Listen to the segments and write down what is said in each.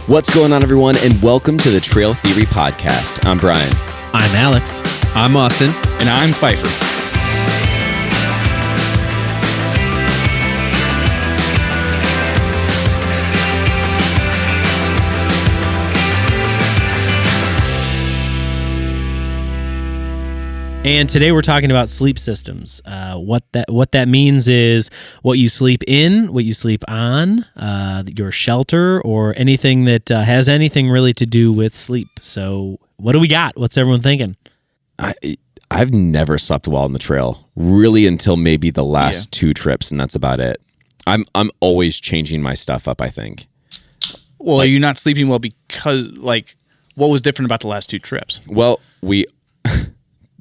What's going on, everyone, and welcome to the Trail Theory Podcast. I'm Brian. I'm Alex. I'm Austin. And I'm Pfeiffer. And today we're talking about sleep systems. What that means is what you sleep in, what you sleep on, your shelter, or anything that has anything really to do with sleep. So what do we got? What's everyone thinking? I've never slept well on the trail, really, until maybe the last two trips, and that's about it. I'm always changing my stuff up, I think. Well, are you not sleeping well because, what was different about the last two trips? Well,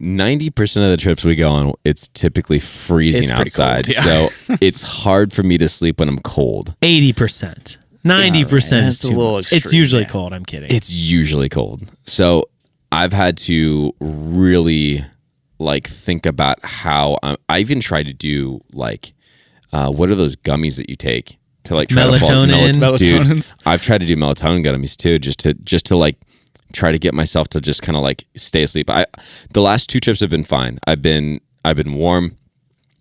90% of the trips we go on, it's typically freezing outside. Cold, yeah. So it's hard for me to sleep when I'm cold. 80%. 90% is too much. Extreme, it's usually cold. I'm kidding. It's usually cold. So I've had to really think about how I even try to do what are those gummies that you take to try to fall Melatonin. Dude, I've tried to do melatonin gummies too, just to try to get myself to just kind of stay asleep. The last two trips have been fine. I've been warm.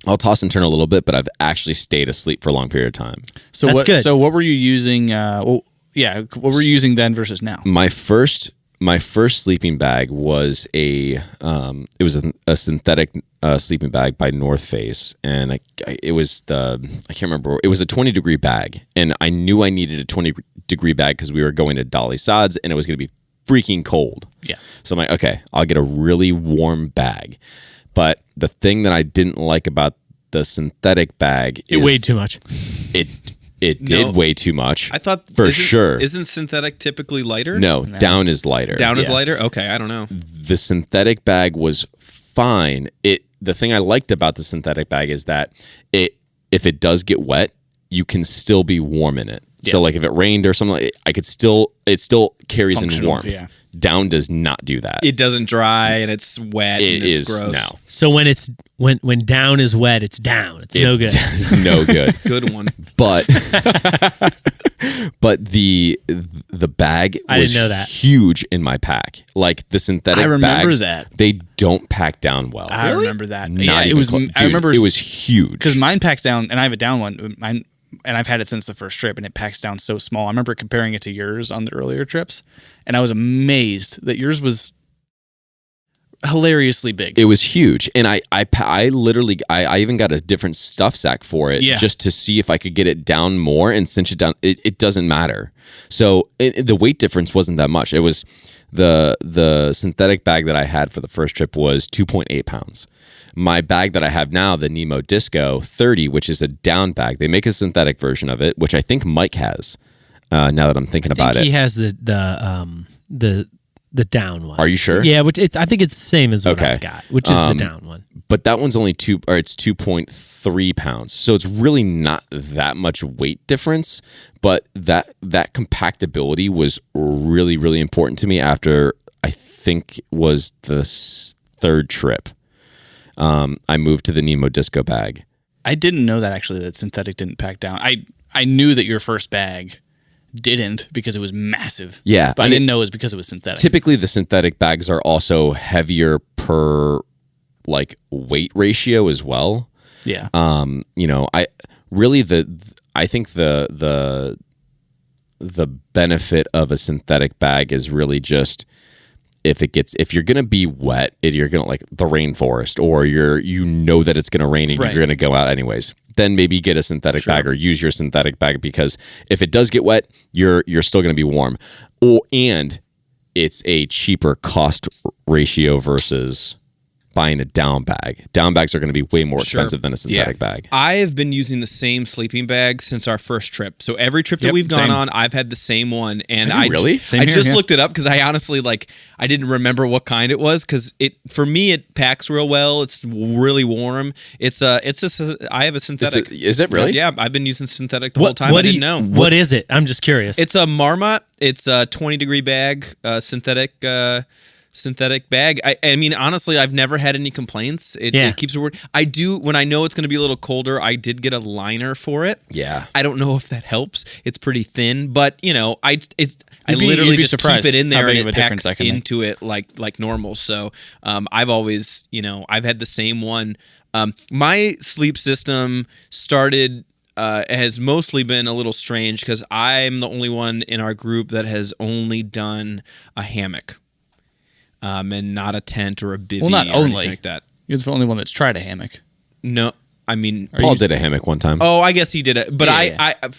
I'll toss and turn a little bit, but I've actually stayed asleep for a long period of time. So That's good. So what were you using? What were you using then versus now? My first sleeping bag was a synthetic sleeping bag by North Face, and it was I can't remember. It was a 20-degree bag, and I knew I needed a 20-degree bag because we were going to Dolly Sods, and it was going to be freaking cold. Yeah. So I'm like, okay, I'll get a really warm bag. But the thing that I didn't like about the synthetic bag it weighed too much. It did weigh too much. I thought sure. Isn't synthetic typically lighter? No, down is lighter. Down is lighter? Okay, I don't know. The synthetic bag was fine. The thing I liked about the synthetic bag is that if it does get wet, you can still be warm in it. Yeah. So if it rained or something, it still carries in warmth. Yeah. Down does not do that. It doesn't dry and it's wet and it's gross. No. So when down is wet, it's down. It's no good. It's no good. Good one. But the bag was huge in my pack. The synthetic bags. I remember that. They don't pack down well. I remember that. Not even close. Dude, I remember it was huge. Because mine packs down, and I have a down one. And I've had it since the first trip, and it packs down so small. I remember comparing it to yours on the earlier trips, and I was amazed that yours was hilariously big. It was huge, and I literally even got a different stuff sack for it just to see if I could get it down more and cinch it down. It doesn't matter. So the weight difference wasn't that much. It was the synthetic bag that I had for the first trip was 2.8 pounds. My bag that I have now, the Nemo Disco 30, which is a down bag. They make a synthetic version of it, which I think Mike has. Now that I'm thinking about it, he has the down one. Are you sure? Yeah, I think it's the same as what I've got, which is the down one. But that one's only it's 2.3 pounds, so it's really not that much weight difference. But that compactability was really, really important to me after I think was the third trip. I moved to the Nemo Disco bag. I didn't know that actually, that synthetic didn't pack down. I knew that your first bag didn't because it was massive. Yeah. But I didn't know it was because it was synthetic. Typically the synthetic bags are also heavier per weight ratio as well. Yeah. I think the benefit of a synthetic bag is really just if you're gonna be wet, you're gonna the rainforest, or that it's gonna rain and you're gonna go out anyways, then maybe get a synthetic bag or use your synthetic bag, because if it does get wet, you're still gonna be warm. And it's a cheaper cost ratio versus buying a down bag. Down bags are going to be way more expensive than a synthetic bag. I have been using the same sleeping bag since our first trip. So every trip that we've gone on, I've had the same one. And I just looked it up because I honestly I didn't remember what kind it was, because for me it packs real well. It's really warm. I have a synthetic. Is it really? Yeah, I've been using synthetic the whole time. I didn't know. What is it? I'm just curious. It's a Marmot. It's a 20-degree bag, synthetic. synthetic bag. I mean, honestly, I've never had any complaints. It keeps it warm. I do, when I know it's going to be a little colder, I did get a liner for it. Yeah. I don't know if that helps. It's pretty thin, but I literally just keep it in there and it packs into it like normal. So I've always, I've had the same one. My sleep system has mostly been a little strange because I'm the only one in our group that has only done a hammock. And not a tent or a bivvy or anything like that. You're the only one that's tried a hammock. No, I mean... Paul did a hammock one time. Oh, I guess he did it. But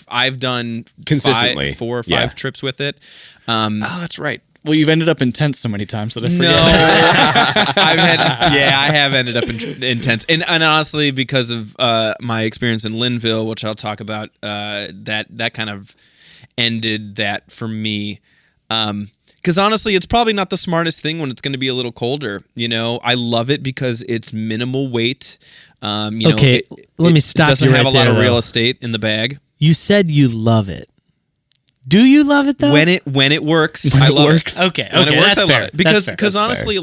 I've done consistently 4 or 5 trips with it. Oh, that's right. Well, you've ended up in tents so many times that I forget. No, I have ended up in tents, and honestly, because of my experience in Linville, which I'll talk about, that kind of ended that for me. Because honestly, it's probably not the smartest thing when it's going to be a little colder. I love it because it's minimal weight. Let me stop you It doesn't have a lot of real estate in the bag. You said you love it. Do you love it though? When it works, I love it. Okay, when it works, that's I fair. love it. Because honestly,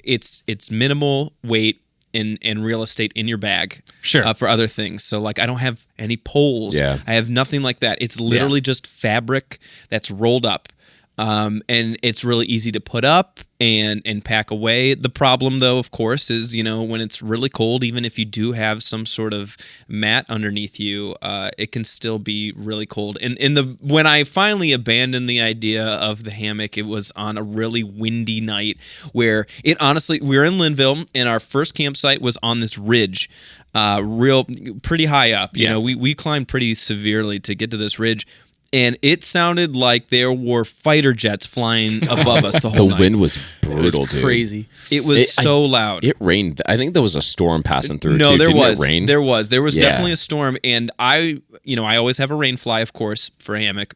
it's minimal weight and real estate in your bag. Sure. For other things. So I don't have any poles. Yeah. I have nothing like that. It's literally just fabric that's rolled up. And it's really easy to put up and pack away. The problem, though, of course, is, when it's really cold, even if you do have some sort of mat underneath you, it can still be really cold. And when I finally abandoned the idea of the hammock, it was on a really windy night where we were in Linville, and our first campsite was on this ridge. Pretty high up. We climbed pretty severely to get to this ridge. And it sounded like there were fighter jets flying above us the whole night. The wind was brutal, dude. Crazy. It was so loud. It rained. I think there was a storm passing through. No, too. there was. It rain? There was definitely a storm, and I always have a rain fly, of course, for a hammock.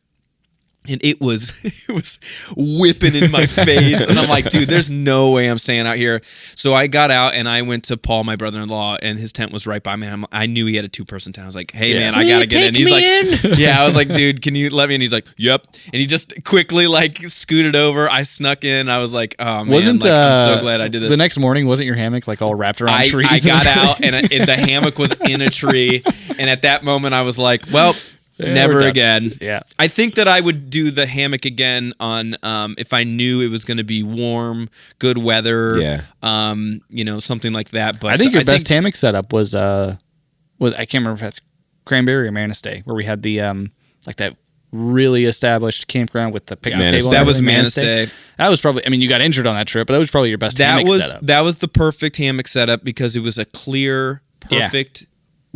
And it was whipping in my face. And I'm like, dude, there's no way I'm staying out here. So I got out and I went to Paul, my brother-in-law, and his tent was right by me. I knew he had a 2-person tent. I was like, hey, man, I got to get in. He's like, yeah. I was like, dude, can you let me in? He's like, yep. And he just quickly scooted over. I snuck in. I was like, oh, man, I'm so glad I did this. The next morning, wasn't your hammock all wrapped around trees? I got out and the hammock was in a tree. And at that moment, I was like, well... Never again. Yeah. I think that I would do the hammock again on if I knew it was going to be warm, good weather. Yeah. Something like that. But I think your best hammock setup was I can't remember if that's Cranberry or Manistee, where we had the that really established campground with the picnic table. That was Manistee. That was probably. I mean, you got injured on that trip, but that was probably your best hammock setup. That was the perfect hammock setup because it was a clear, perfect. Yeah.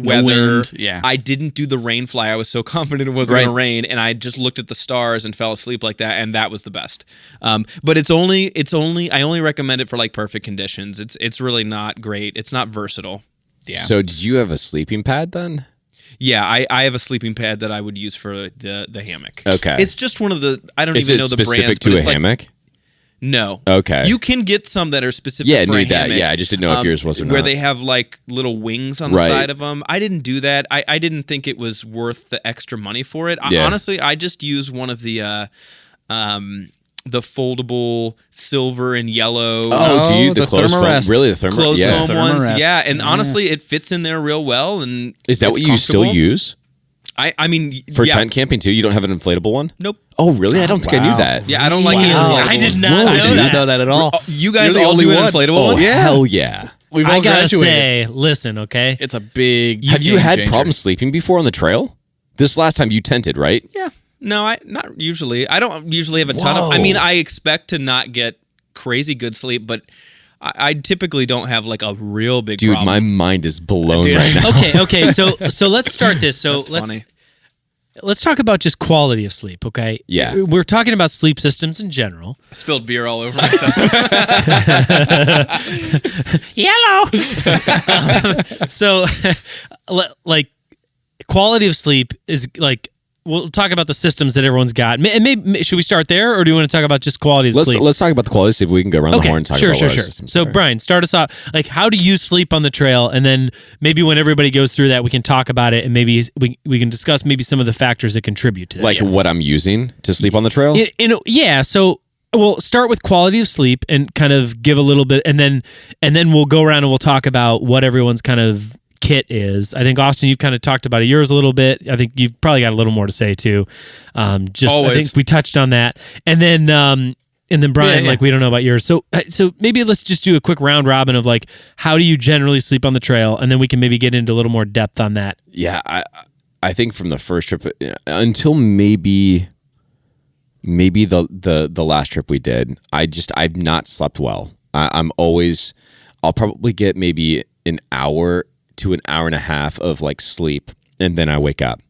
Weather. Yeah. I didn't do the rain fly. I was so confident it wasn't going to rain, and I just looked at the stars and fell asleep like that, and that was the best. But I only recommend it for perfect conditions. It's really not great. It's not versatile. Yeah. So did you have a sleeping pad then? Yeah, I have a sleeping pad that I would use for the hammock. Okay. It's just one of the I don't even know the brands. Is it specific to a hammock? No. Okay. You can get some that are specific for a hammock. Yeah, I just didn't know if yours was or not. Where they have little wings on the side of them. I didn't do that. I didn't think it was worth the extra money for it. Yeah. Honestly, I just use one of the foldable silver and yellow. Oh, do you? The closed foam? Really, the closed foam ones? Yeah, and honestly, it fits in there real well. And is that what you still use? I mean, for tent camping too, you don't have an inflatable one? Nope. Oh, really? I don't think I knew that. Yeah, I don't like it. I did not know that at all. You guys all do an inflatable one? Yeah. Hell yeah. I gotta say, listen, okay? It's a big. Have you had problems sleeping before on the trail? This last time you tented, right? Yeah. No, not usually. I don't usually have a ton of. I mean, I expect to not get crazy good sleep, but I typically don't have a real big problem. Dude, my mind is blown right now. Okay. So let's start this. So let's talk about just quality of sleep, okay? Yeah. We're talking about sleep systems in general. I spilled beer all over myself. Yellow. So quality of sleep is we'll talk about the systems that everyone's got. And maybe should we start there, or do you want to talk about just quality of sleep? Let's talk about the quality. See if we can go around the horn and talk about our systems. So, Brian, start us off. How do you sleep on the trail? And then maybe when everybody goes through that, we can talk about it, and maybe we can discuss maybe some of the factors that contribute to that. What I'm using to sleep on the trail? So Well, start with quality of sleep and kind of give a little bit, and then we'll go around and we'll talk about what everyone's kind of kit is. I think, Austin, you've kind of talked about yours a little bit. I think you've probably got a little more to say too. Always. I think we touched on that, and then Brian, like, we don't know about yours. So maybe let's just do a quick round robin of like, how do you generally sleep on the trail, and then we can maybe get into a little more depth on that. Yeah, I think from the first trip until maybe the last trip we did, I've not slept well. I'll probably get maybe an hour to an hour and a half of like sleep, and then I wake up,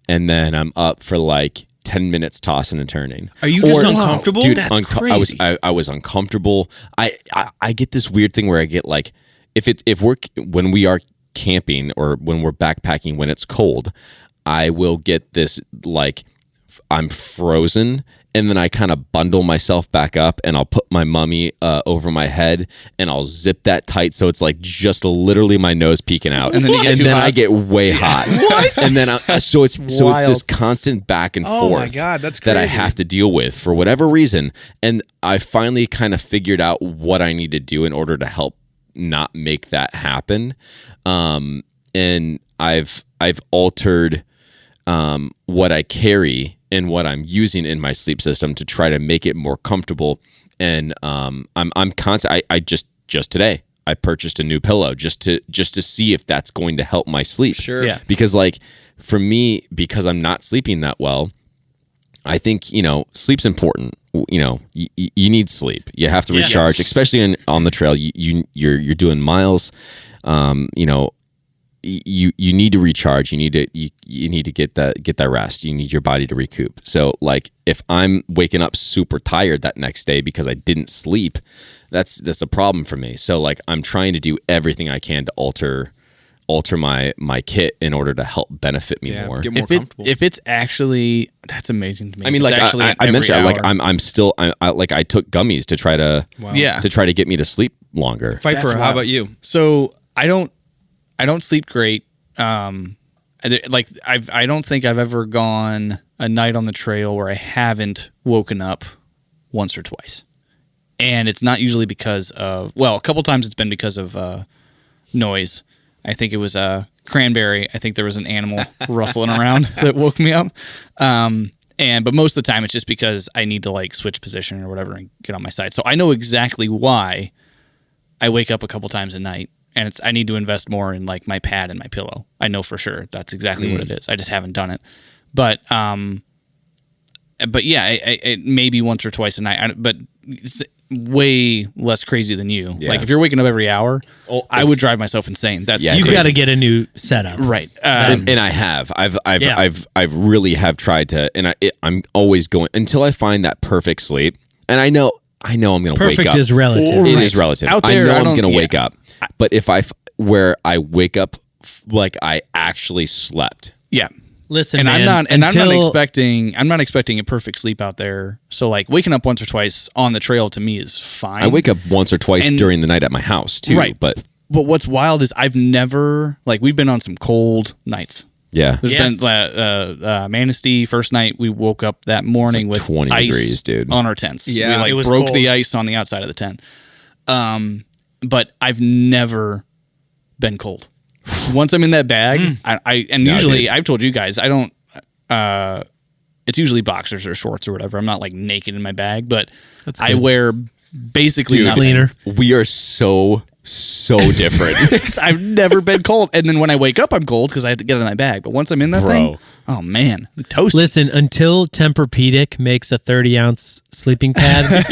and then I'm up for like 10 minutes tossing and turning. Are you just uncomfortable? Dude, that's crazy. I was uncomfortable. I get this weird thing where I get like, when we are camping or when we're backpacking when it's cold, I will get this like I'm frozen, and then I kind of bundle myself back up, and I'll put my mummy over my head, and I'll zip that tight so it's like just literally my nose peeking out, and then I get way hot. What? And then so it's this constant back and forth. Oh my God, that's crazy. That I have to deal with for whatever reason, and I finally kind of figured out what I need to do in order to help not make that happen, and I've altered what I carry and what I'm using in my sleep system to try to make it more comfortable. And I'm constant. I just today I purchased a new pillow just to see if that's going to help my sleep. Sure. Yeah. Because like for me, because I'm not sleeping that well, I think sleep's important. You need sleep. You have to recharge, especially on the trail. You're doing miles. You need to recharge. You need to get that rest. You need your body to recoup. So like if I'm waking up super tired that next day because I didn't sleep, that's a problem for me. So like I'm trying to do everything I can to alter my kit in order to help benefit me more. Get more comfortable. If it's actually, that's amazing to me. I mean, like I mentioned, like I'm still like I took gummies to try to get me to sleep longer. Pfeiffer, how about you? So I don't sleep great. Like I don't think I've ever gone a night on the trail where I haven't woken up once or twice. And it's not usually because of, a couple times it's been because of noise. I think it was a cranberry. I think there was an animal rustling around that woke me up. But most of the time it's just because I need to like switch position or whatever and get on my side. So I know exactly why I wake up a couple times a night. And I need to invest more in like my pad and my pillow. I know for sure that's exactly what it is. I just haven't done it. But yeah, I maybe once or twice a night. But it's way less crazy than you. Yeah. Like if you're waking up every hour, I would drive myself insane. That's you've got to get a new setup, right? And I have. I've really have tried to, and I'm always going until I find that perfect sleep. And I know I'm going to wake up. Perfect is relative. It is relative. Out there, I know I'm going to wake up. But if where I wake up like I actually slept. Yeah. Listen, and man, I'm not expecting a perfect sleep out there. So like waking up once or twice on the trail to me is fine. I wake up once or twice during the night at my house too. Right. But what's wild is I've never, like, we've been on some cold nights. Yeah. There's been Manistee first night we woke up that morning with 20 ice degrees, dude. On our tents. Yeah. We broke cold. The ice on the outside of the tent. But I've never been cold. Once I'm in that bag, usually I've told you guys I don't. It's usually boxers or shorts or whatever. I'm not like naked in my bag, but I wear basically nothing. Cleaner. We are so different. I've never been cold, and then when I wake up, I'm cold because I have to get in my bag. But once I'm in that thing, oh man, I'm toasted. Listen, until Tempur-Pedic makes a 30-ounce sleeping pad,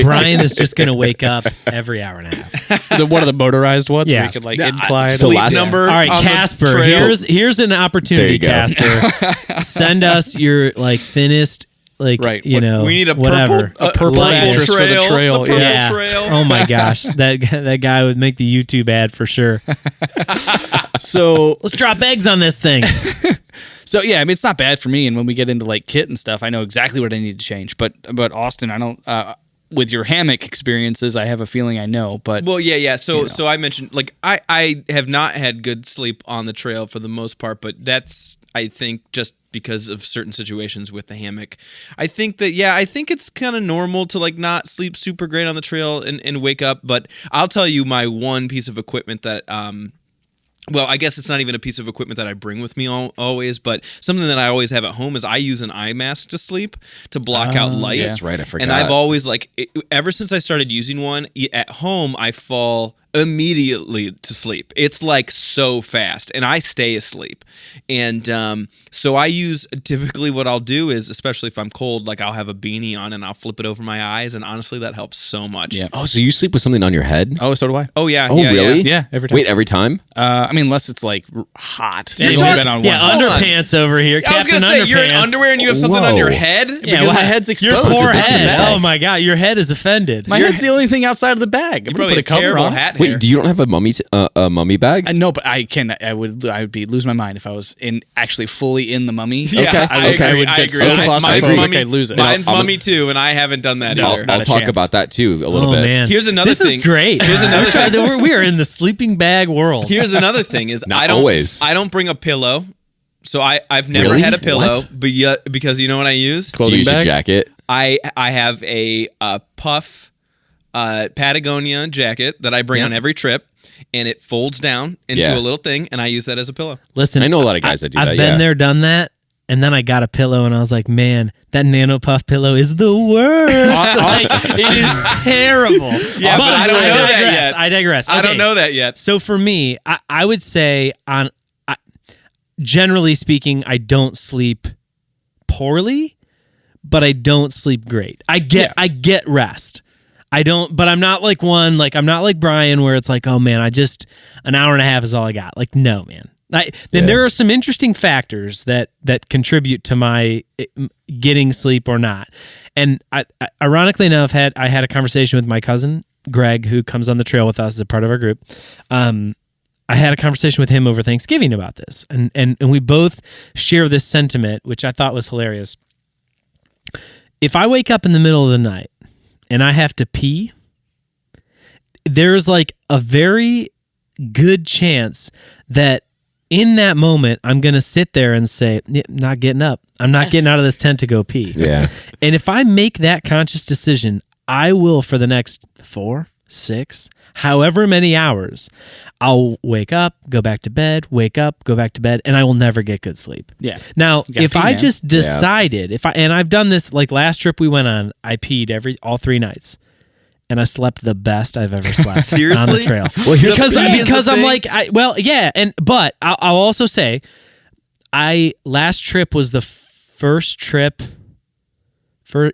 Brian is just going to wake up every hour and a half. One of the motorized ones, yeah. Where you could like incline sleep number. All right, Casper. Here's an opportunity, Casper. Send us your like thinnest. Like, right. You know, we need a whatever. Purple mattress for the trail. Yeah. Oh my gosh, that guy would make the YouTube ad for sure. So let's drop eggs on this thing. So yeah, I mean it's not bad for me. And when we get into like kit and stuff, I know exactly what I need to change. But Austin, I don't. With your hammock experiences, I have a feeling I know. But yeah. So I mentioned like I have not had good sleep on the trail for the most part, but I think just because of certain situations with the hammock. I think it's kind of normal to like not sleep super great on the trail and wake up. But I'll tell you my one piece of equipment that, well, I guess it's not even a piece of equipment that I bring with me always, but something that I always have at home is I use an eye mask to sleep to block out light. That's right, I forgot. And I've always ever since I started using one at home, I fall immediately to sleep. It's like so fast, and I stay asleep. And so I use, typically what I'll do is, especially if I'm cold, like I'll have a beanie on and I'll flip it over my eyes, and honestly that helps so much. Yeah. Oh, so you sleep with something on your head? Oh, so do I. Oh yeah. Oh, really? Yeah, every time. Wait, every time? I mean, unless it's like hot. Yeah, underpants over here. I was gonna say, you're in underwear and you have something on your head? Yeah, because my head's exposed. Your poor head. Oh my God, your head is offended. My head's the only thing outside of the bag. I'm gonna put a cover on. Hat Wait, do you don't have a mummy bag? No, but I can. I would be lose my mind if I was actually fully in the mummy. Yeah, okay. I agree. I agree. I'd lose it. Mine's mummy too, and I haven't done that either. I'll talk about that too a little bit. Man. Here's another thing. This is great. Here's another thing. We are in the sleeping bag world. Here's another thing is Not always. I don't bring a pillow. So I've never had a pillow, but because you know what I use? Do you use your jacket? I have a puff Patagonia jacket that I bring on every trip, and it folds down into a little thing, and I use that as a pillow. Listen, I know a lot of guys that do that. I've been there, done that, and then I got a pillow, and I was like, man, that Nano Puff pillow is the worst. It is terrible. Yeah, but I don't know that yet. I digress. Okay. I don't know that yet. So for me, I would say generally speaking, I don't sleep poorly, but I don't sleep great. I get rest. I don't, but I'm not like I'm not like Brian where it's like, oh man, an hour and a half is all I got. Like, no, man. Then there are some interesting factors that contribute to my getting sleep or not. And ironically enough, I had a conversation with my cousin, Greg, who comes on the trail with us as a part of our group. I had a conversation with him over Thanksgiving about this. And we both share this sentiment, which I thought was hilarious. If I wake up in the middle of the night and I have to pee, there's like a very good chance that in that moment, I'm going to sit there and say, not getting up. I'm not getting out of this tent to go pee. Yeah. And if I make that conscious decision, I will, for the next 4, 6, however many hours, I'll wake up, go back to bed, wake up, go back to bed, and I will never get good sleep. Yeah. Now, if I just decided, and I've done this, like last trip we went on, I peed all 3 nights. And I slept the best I've ever slept Seriously? on the trail. Well, because I'm like, but I'll also say, last trip was the first trip first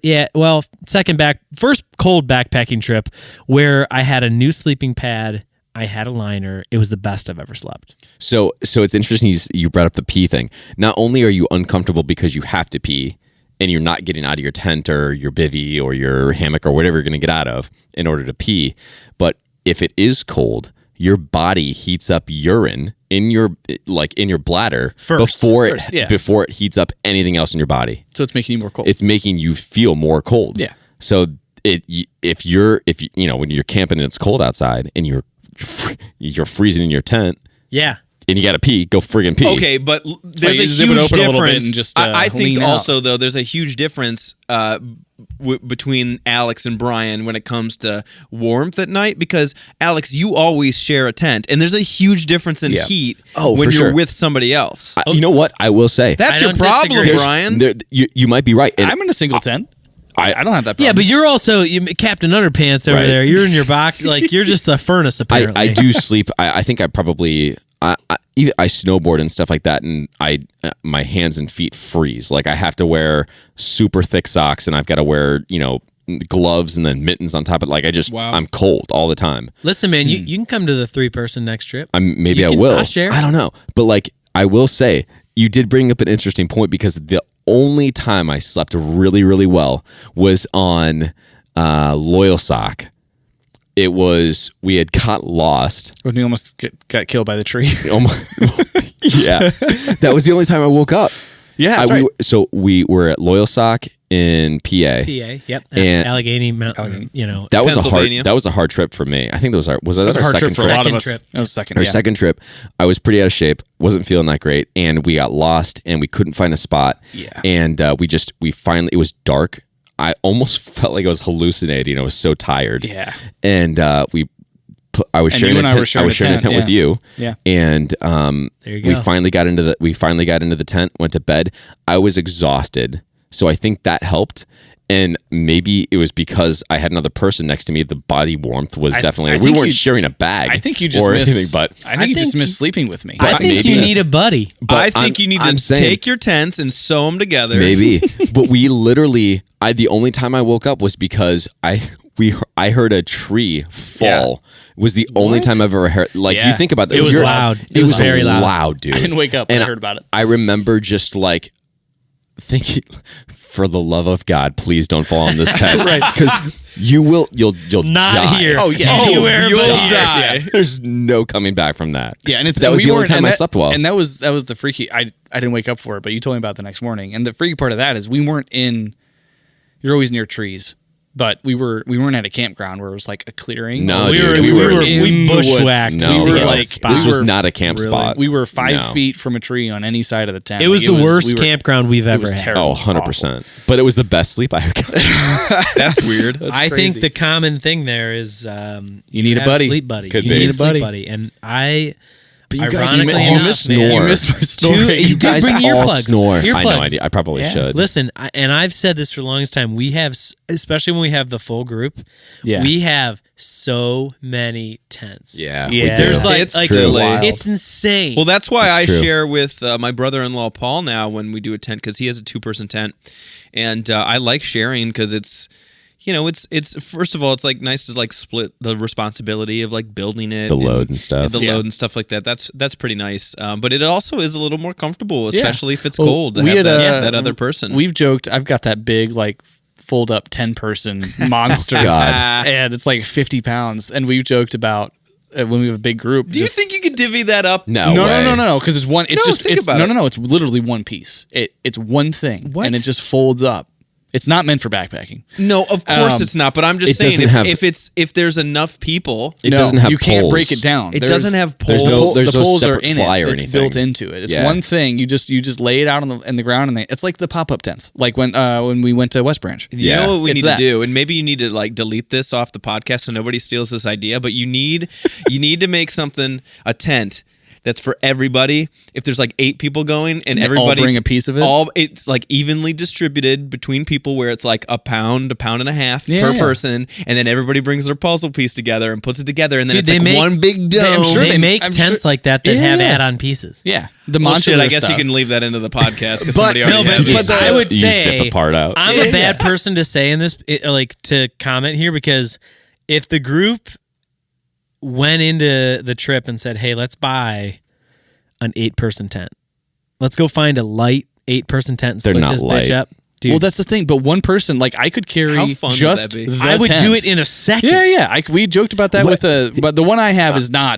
cold backpacking trip where I had a new sleeping pad. I had a liner. It was the best I've ever slept. So it's interesting you brought up the pee thing. Not only are you uncomfortable because you have to pee, and you're not getting out of your tent or your bivvy or your hammock or whatever you're going to get out of in order to pee. But if it is cold, your body heats up urine in your bladder before it heats up anything else in your body. So it's making you more cold. It's making you feel more cold. Yeah. So if you when you're camping and it's cold outside and you're freezing in your tent. Yeah. And you got to pee, go friggin' pee. Okay, but there's a huge difference. I think also, though, there's a huge difference between Alex and Brian when it comes to warmth at night, because, Alex, you always share a tent, and there's a huge difference in heat when you're with somebody else. You know what? I will say. That's your problem, Brian. You might be right. And I'm in a single tent. I don't have that problem. Yeah, but you're also Captain Underpants over there. You're in your box. Like, you're just a furnace, apparently. I do sleep. I think I probably... I snowboard and stuff like that, and my hands and feet freeze. Like I have to wear super thick socks, and I've got to wear gloves and then mittens on top of it. Like I'm cold all the time. Listen, man, you can come to the 3-person next trip. Maybe I will. I'll share. I don't know, but like I will say, you did bring up an interesting point, because the only time I slept really, really well was on Loyal Sock. It was, we had got lost. When we almost got killed by the tree. Yeah. That was the only time I woke up. Yeah, that's right. So we were at Loyal Sock in PA. Yep. And Allegheny Mountain, That was a hard trip for me. I think was our second trip for a lot of us. Trip. That was our second trip. I was pretty out of shape, wasn't feeling that great, and we got lost and we couldn't find a spot. Yeah. And we finally, it was dark. I almost felt like I was hallucinating. I was so tired. Yeah. And I was sharing a tent with you. Yeah. And there you go. we finally got into the tent, went to bed. I was exhausted. So I think that helped. And maybe it was because I had another person next to me. The body warmth was definitely. We weren't sharing a bag. I think you just missed sleeping with me. I think you need a buddy. But I think you need to take your tents and sew them together. Maybe. But we literally. The only time I woke up was because I heard a tree fall. Yeah. It was the only time I've ever heard. Like you think about that. It was loud. It was very loud, dude. I didn't wake up when I heard about it. I remember just like thinking, for the love of God, please don't fall on this tent, right? Because you'll not die. Here. Oh yeah, anywhere you'll but die. here. There's no coming back from that. Yeah, and that was the only time I slept well. And that was the freaky. I didn't wake up for it, but you told me about it the next morning. And the freaky part of that is we weren't in. You're always near trees. But we weren't at a campground where it was like a clearing. No, we bushwhacked. No, we were this was not a camp spot. We were 5 feet from a tree on any side of the tent. It was the worst campground we've ever had. Terrible. Oh, 100%. But it was the best sleep I ever got. That's weird. I think the common thing there is you need a buddy. Sleep buddy. Could you be. need a sleep buddy. And But you guys, ironically you missed my story. You guys bring earplugs. Snore. Earplugs. I know. I probably should. Listen, and I've said this for the longest time. We have, especially when we have the full group, we have so many tents. Yeah. There's it's insane. Well, that's why I share with my brother-in-law Paul now when we do a tent, because he has a 2-person tent, and I like sharing because it's. It's first of all, it's like nice to like split the responsibility of like building it, the load and stuff, load and stuff like that. That's pretty nice. But it also is a little more comfortable, especially if it's cold to have that other person. We've joked. I've got that big like fold up 10-person monster, and it's like 50 pounds. And we've joked about. When we have a big group, do you think you could divvy that up? No, because it's one. It's it's literally one piece. It's one thing, and it just folds up. It's not meant for backpacking. No, of course it's not. But I'm just saying, if there's enough people, it doesn't have. You can't break it down. It doesn't have poles. There's no poles separate fly or anything. It's built into it. It's one thing. You just lay it out in the ground, and it's like the pop-up tents. Like when we went to West Branch. You know what we need to do, and maybe you need to like delete this off the podcast so nobody steals this idea. But you need to make a tent. That's for everybody. If there's like 8 people going and everybody bring a piece of it, it's like evenly distributed between people, where it's like a pound and a half per person, and then everybody brings their puzzle piece together and puts it together, and then it's like one big dome. They make tents like that have add-on pieces. Yeah, the modular. I guess you can leave that into the podcast because somebody already but I would say zip a part out. I'm a bad person to say in this, to comment here, because if the group went into the trip and said, hey, let's buy an 8-person tent. Let's go find a light 8-person tent and split this bitch up. Dude. Well, that's the thing. But one person, like I could carry just the I would tent. do it in a second. Yeah. We joked about that but the one I have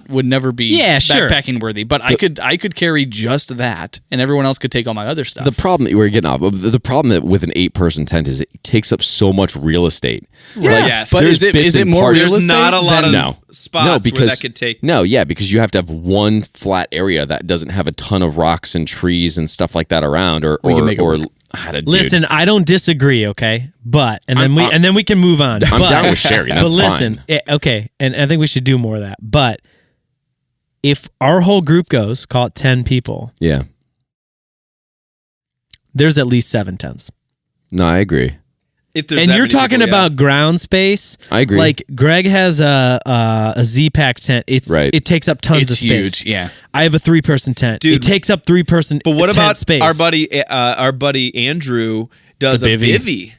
would never be backpacking worthy. But I could carry just that, and everyone else could take all my other stuff. The problem we're getting off. The problem with an 8-person tent is it takes up so much real estate. Yeah, but is it more real estate? There's not a lot of spots where that could take. No, because you have to have one flat area that doesn't have a ton of rocks and trees and stuff like that around, or Listen, I don't disagree, okay? But and then we can move on. I'm down with sharing. That's fine. Okay, and I think we should do more of that. But if our whole group goes, call it 10 people. Yeah. There's at least 7 tents. No, I agree. And you're talking about ground space. I agree. Like Greg has a Z-Pack tent. It takes up tons of space. Huge. Yeah. I have a 3-person tent. Dude, it takes up 3-person. But what about space. our buddy Andrew does a bivvy?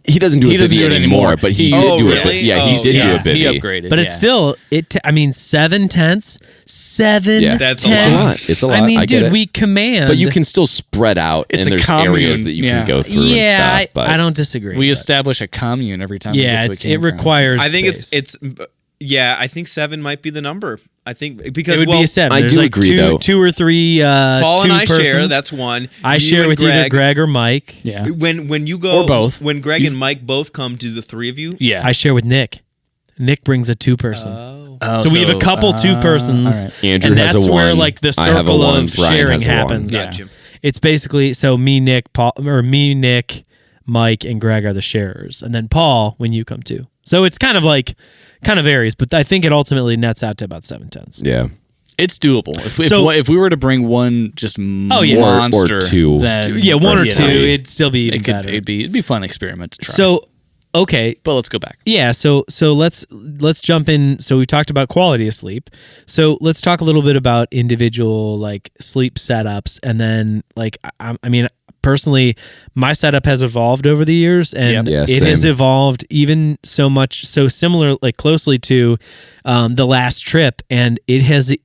He doesn't do it anymore, but he did do it. Yeah, he did do a bivvy. He upgraded. But it's still 7 tents. 7 that's tents. It's a lot. I mean, dude, we command. But you can still spread out, and there's areas that you can go through and stuff. I don't disagree. We establish a commune every time we get to a campground. It requires I think space. I think 7 might be the number. I think because it would be a 7. I do agree though. 2 or 3. Paul two and I persons. share. That's one. I share with either Greg or Mike. Yeah. When you go or both. When Greg and Mike both come to the 3 of you. Yeah. I share with Nick. Nick brings a 2-person. Oh. So we have a couple 2-persons. Right. Andrew and has that's a 1. where like the circle of sharing happens. Gotcha. It's basically so me, Nick, Paul, or me, Nick, Mike, and Greg are the sharers, and then Paul when you come too. So it's kind of varies, but I think it ultimately nets out to about 7/10. Yeah. It's doable. If we were to bring one just monster or 2. then 1 or 2, it'd still be even better. It'd be a fun experiment to try. So okay, but let's go back. Yeah, so let's jump in. So we talked about quality of sleep. So let's talk a little bit about individual like sleep setups, and then like I mean personally, my setup has evolved over the years, and it has evolved even so similar, like closely to the last trip, and it has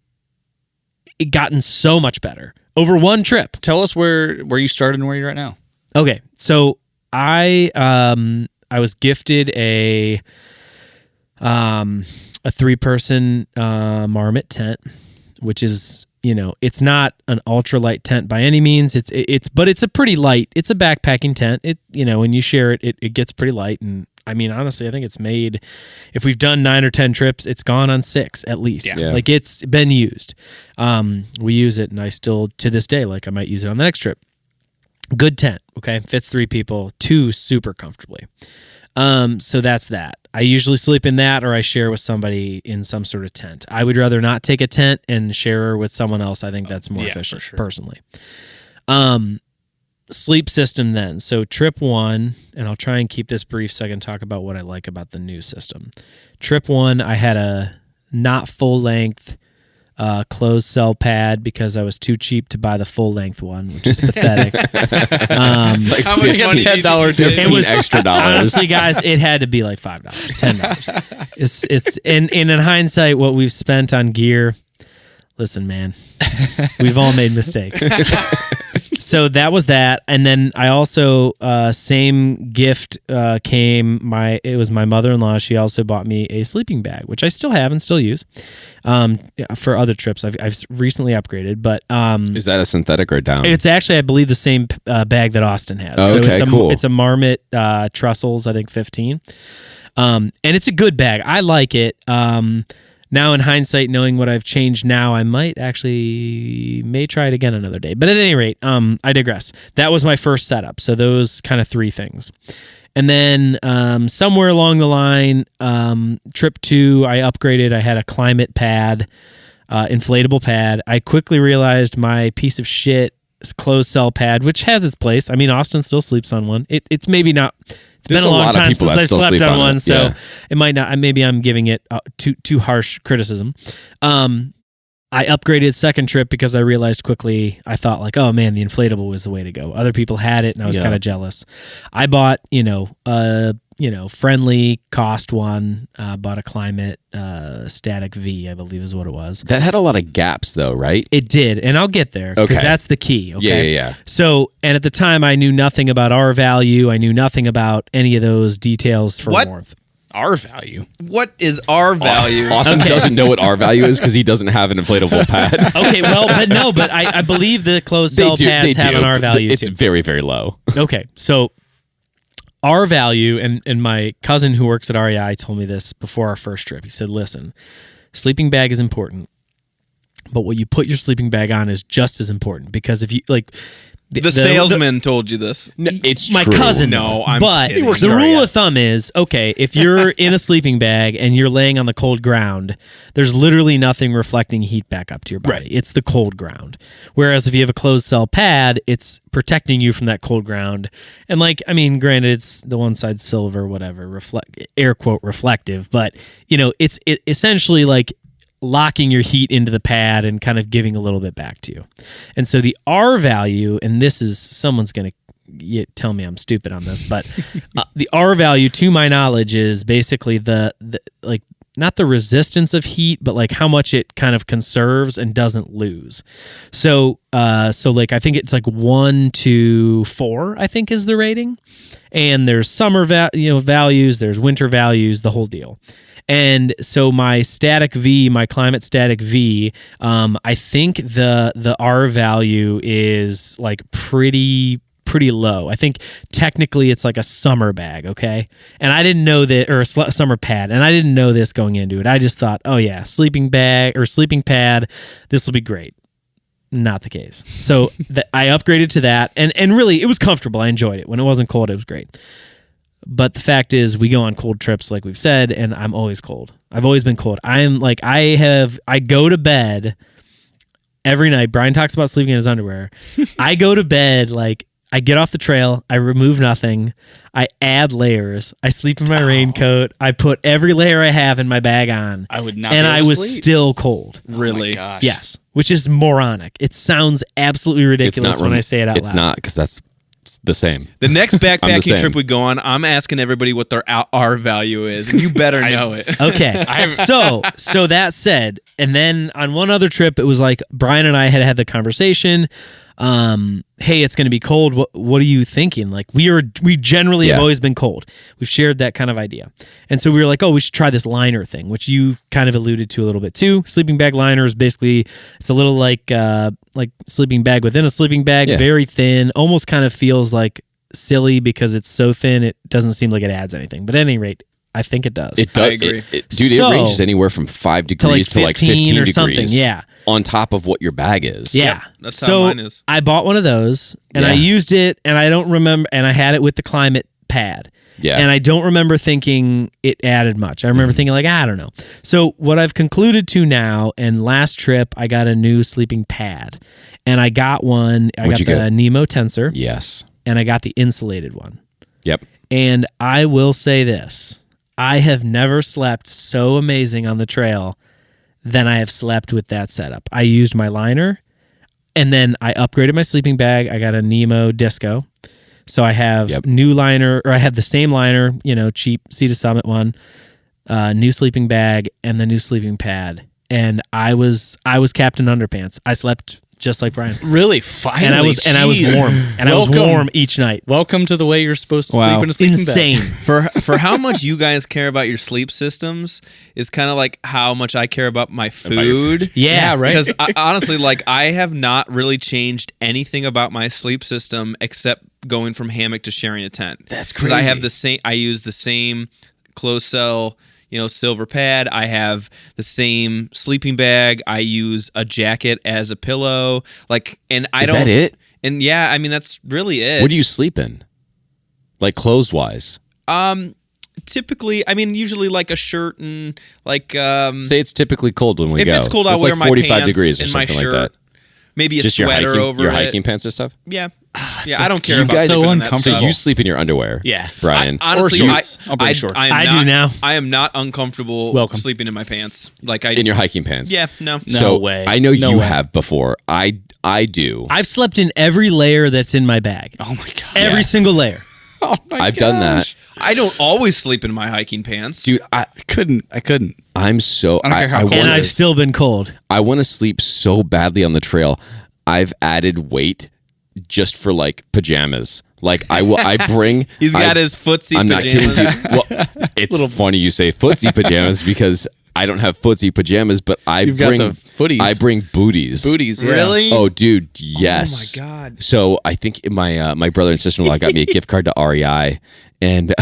gotten so much better over one trip. Tell us where you started and where you're at now. Okay, so I was gifted a 3-person marmot tent, which is, it's not an ultralight tent by any means. But it's a pretty light. It's a backpacking tent. When you share it, it gets pretty light. And I mean, honestly, I think it's made. If we've done 9 or 10 trips, it's gone on 6 at least. Yeah. Like it's been used. We use it, and I still to this day, like I might use it on the next trip. Good tent, okay? Fits 3 people, 2 super comfortably. So that's that. I usually sleep in that, or I share with somebody in some sort of tent. I would rather not take a tent and share with someone else. I think that's more efficient, personally. Sleep system then. So trip 1, and I'll try and keep this brief so I can talk about what I like about the new system. Trip 1, I had a not full-length closed cell pad because I was too cheap to buy the full length one, which is pathetic. Like $10, $15 extra. Honestly, guys, it had to be like $5, $10. It's and in hindsight, what we've spent on gear. Listen, man, we've all made mistakes. So that was that, and then I also same gift came. It was my mother-in-law. She also bought me a sleeping bag, which I still have and still use for other trips. I've recently upgraded, but is that a synthetic or down? It's actually, I believe, the same bag that Austin has. Oh, okay, cool. It's a Marmot Trussels, I think 15, and it's a good bag. I like it. Now, in hindsight, knowing what I've changed now, I may try it again another day. But at any rate, I digress. That was my first setup. So those kind of 3 things. And then somewhere along the line, trip 2, I upgraded. I had a climate pad, inflatable pad. I quickly realized my piece of shit closed cell pad, which has its place. I mean, Austin still sleeps on one. It's maybe not... It's been a long time since I slept on one, so it might not. Maybe I'm giving it too harsh criticism. I upgraded second trip because I realized quickly. I thought like, oh man, the inflatable was the way to go. Other people had it, and I was kind of jealous. I bought friendly cost one. Bought a Climate Static V, I believe is what it was. That had a lot of gaps though, right? It did, and I'll get there because that's the key. Okay? Yeah. So, and at the time, I knew nothing about R value. I knew nothing about any of those details for warmth. R value. What is R value? Austin doesn't know what R value is because he doesn't have an inflatable pad. Okay, but I believe the closed cell pads have an R value. It's very, very low. Okay, so R value, and my cousin who works at REI told me this before our first trip. He said, listen, sleeping bag is important, but what you put your sleeping bag on is just as important, because if you like... The salesman told you this. No, it's my cousin. No, I'm but kidding. The rule of thumb is, okay, if you're in a sleeping bag and you're laying on the cold ground, there's literally nothing reflecting heat back up to your body. Right. It's the cold ground. Whereas if you have a closed cell pad, it's protecting you from that cold ground. And granted, it's the one side silver, whatever, air quote reflective, but it's essentially like locking your heat into the pad and kind of giving a little bit back to you. And so the R value, and this is, someone's going to tell me I'm stupid on this, but the R value, to my knowledge, is basically the not the resistance of heat, but like how much it kind of conserves and doesn't lose. So I think it's like 1 to 4, I think is the rating. And there's summer values, there's winter values, the whole deal. And so my static V, my Climate Static V, I think the R value is like pretty low. I think technically it's like a summer bag, okay? And I didn't know that, or a summer pad, and I didn't know this going into it. I just thought, oh yeah, sleeping bag or sleeping pad, this will be great. Not the case. So I upgraded to that, and really it was comfortable. I enjoyed it. When it wasn't cold, it was great. But the fact is, we go on cold trips, like we've said, and I'm always cold. I've always been cold. I go to bed every night. Brian talks about sleeping in his underwear. I go to bed like, I get off the trail, I remove nothing, I add layers, I sleep in my raincoat, I put every layer I have in my bag on. I would not. And be able I to was sleep. still cold. Really? Oh my gosh. Yes, which is moronic. It sounds absolutely ridiculous when I say it out loud. It's not, because that's the same. The next backpacking same. trip we go on, I'm asking everybody what their R value is, and you better know it. Okay. So that said, and then on one other trip, it was like Brian and I had the conversation. Hey, it's going to be cold. What are you thinking? Like we generally have always been cold. We've shared that kind of idea. And so we were like, oh, we should try this liner thing, which you kind of alluded to a little bit too. Sleeping bag liner is basically, it's a little like sleeping bag within a sleeping bag, very thin, almost kind of feels like silly because it's so thin. It doesn't seem like it adds anything, but at any rate, I think it does. It does. I agree. Dude, it ranges anywhere from 5 degrees to like 15 or degrees. something. Yeah. On top of what your bag is. Yeah. That's how mine is. I bought one of those and I used it, and I don't remember, and I had it with the Climate pad. Yeah. And I don't remember thinking it added much. I remember thinking like, I don't know. So what I've concluded to now, and last trip I got a new sleeping pad, and I got one. I got the Nemo Tensor. Yes. And I got the insulated one. Yep. And I will say this. I have never slept so amazing on the trail than I have slept with that setup. I used my liner, and then I upgraded my sleeping bag. I got a Nemo Disco. So I have new liner, or I have the same liner, cheap Sea to Summit one, new sleeping bag, and the new sleeping pad. And I was Captain Underpants. I slept just like Brian. Really? Finally? And I was warm. And I was warm each night. Welcome to the way you're supposed to sleep in a sleeping Insane. bag. For how much you guys care about your sleep systems is kind of like how much I care about my food. Yeah, right. Because honestly, like, I have not really changed anything about my sleep system except going from hammock to sharing a tent. That's crazy. Because I use the same closed cell, silver pad. I have the same sleeping bag. I use a jacket as a pillow. Is that it? And yeah, I mean, that's really it. What do you sleep in? Like clothes wise? Typically, I mean, usually like a shirt and like. Say it's typically cold when we go. If it's cold, I'll wear like my 45 pants degrees or and my something shirt. like that. Maybe a Just sweater over your it. hiking pants and stuff? Yeah. Yeah, I don't care you about guys sleeping so in that uncomfortable. stuff. So you sleep in your underwear? Yeah. Brian. Honestly, or shorts. I'll bring shorts. I do now. I am not uncomfortable sleeping in my pants. In your hiking pants? Yeah, no. No way. I know No you way. have before. I do. I've slept in every layer that's in my bag. Oh my god. Every single layer. Oh my I've done that. I don't always sleep in my hiking pants. Dude, I couldn't. I'm so I don't care how cold And it I've is. still been cold. I want to sleep so badly on the trail. I've added weight just for like pajamas. Like I bring. He's got his footsie I'm pajamas. not kidding, dude. Well, it's funny you say footsie pajamas because I don't have footsie pajamas, but You've got the footies. I bring booties. Booties, yeah. Really? Oh, dude, yes. Oh my god. So I think my brother and sister-in-law got me a gift card to REI, and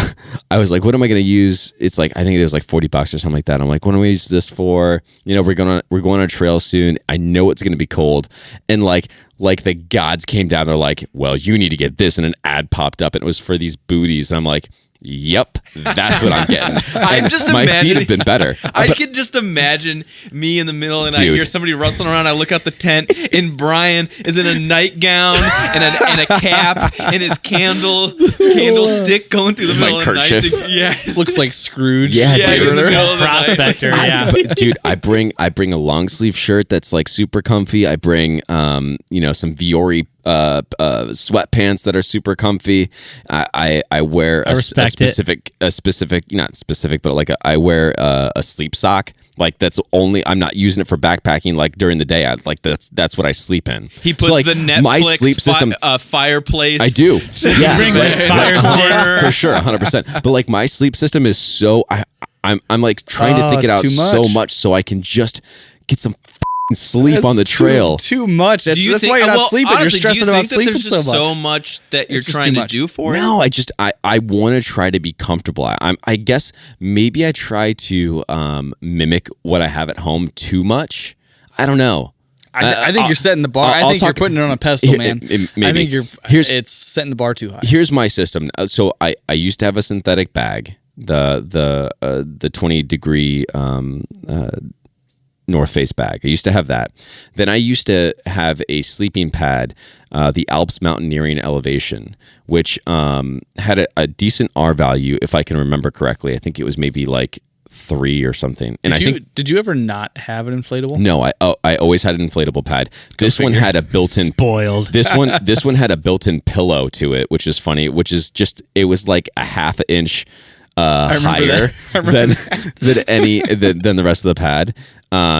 I was like, "What am I going to use?" It's like I think it was like $40 or something like that. I'm like, "What do we use this for?" We're going on a trail soon. I know it's going to be cold, and like the gods came down. They're like, "Well, you need to get this," and an ad popped up, and it was for these booties, and I'm like, yep, that's what I'm getting. I'm just my imagining, feet have been better. I can just imagine me in the middle and I Dude. hear somebody rustling around. I look out the tent and Brian is in a nightgown and a cap and his candlestick going through the middle of the night. kerchief. Yeah. Looks like Scrooge. Yeah, in the middle of the night. Prospector, yeah. But, dude, I bring a long sleeve shirt that's like super comfy. I bring some Viore sweatpants that are super comfy. I wear a specific, not specific, but like I wear a sleep sock. Like that's only, I'm not using it for backpacking. Like during the day, that's what I sleep in. He puts like, the Netflix my sleep system, fireplace. I do. He brings his fire starter. For sure, 100%. But like my sleep system is so, I'm like trying to think it out so much so I can just get some sleep on the trail. Too much. That's why you're not sleeping. Honestly, you're stressing about sleeping so much. So much that you're trying to do for it. No, I want to try to be comfortable. I guess maybe I try to mimic what I have at home too much. I don't know. I think you're setting the bar. I think you're putting it on a pedestal, man. Maybe. I think it's setting the bar too high. Here's my system. So I used to have a synthetic bag, the 20-degree North Face bag. I used to have that. Then I used to have a sleeping pad, the Alps Mountaineering Elevation, which had a decent R value, if I can remember correctly. I think it was maybe like 3 or something. And did you ever not have an inflatable? No, I always had an inflatable pad. This one had a built-in spoiled. This one had a built-in pillow to it, which is funny. Which is just it was like a half inch higher than the rest of the pad.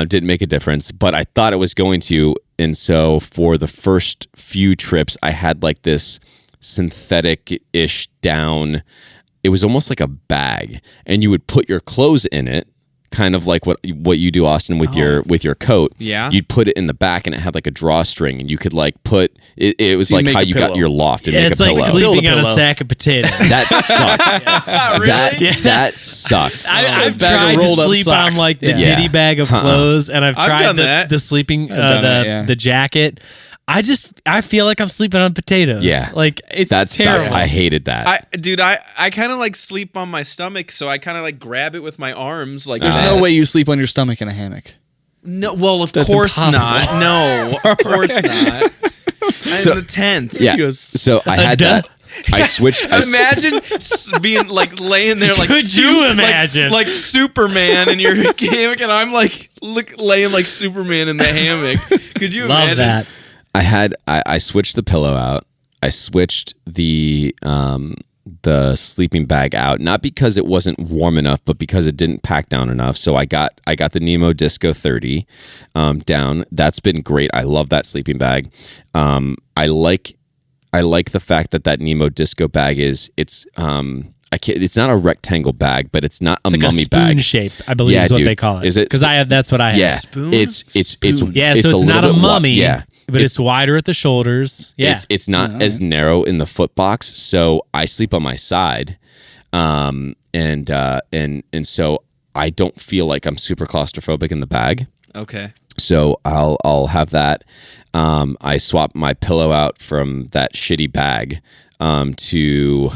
Didn't make a difference, but I thought it was going to. And so for the first few trips, I had like this synthetic-ish down. It was almost like a bag, and you would put your clothes in it, kind of like what you do, Austin, with your coat. Yeah. You'd put it in the back, and it had like a drawstring, and you could like put it. It was like how you got your loft and make a pillow. It's like sleeping on a sack of potatoes. That sucked. Really? That sucked. I've tried to sleep on like the ditty bag of clothes, and I've tried the sleeping the jacket. I feel like I'm sleeping on potatoes. Yeah. Like that's terrible. Sucked. I hated that. I kind of like sleep on my stomach, so I kind of like grab it with my arms. Like there's no way you sleep on your stomach in a hammock. No, well, of course not. No, of course not. I'm in the tent. Yeah. So I had that. I switched. Imagine being like laying there like. Could you imagine like Superman in your hammock, and I'm like laying like Superman in the hammock? Could you imagine? Love that. I switched the pillow out. I switched the sleeping bag out, not because it wasn't warm enough, but because it didn't pack down enough. So I got the Nemo Disco 30 down. That's been great. I love that sleeping bag. I like the fact that Nemo Disco bag it's not a rectangle bag, but it's not a like mummy a spoon bag shape, I believe is what they call it. Is it? Because that's what I have. Yeah, spoon? It's yeah. So it's not a mummy. But it's wider at the shoulders. Yeah. It's not as narrow in the foot box, so I sleep on my side. And so I don't feel like I'm super claustrophobic in the bag. Okay. So I'll have that. I swap my pillow out from that shitty bag to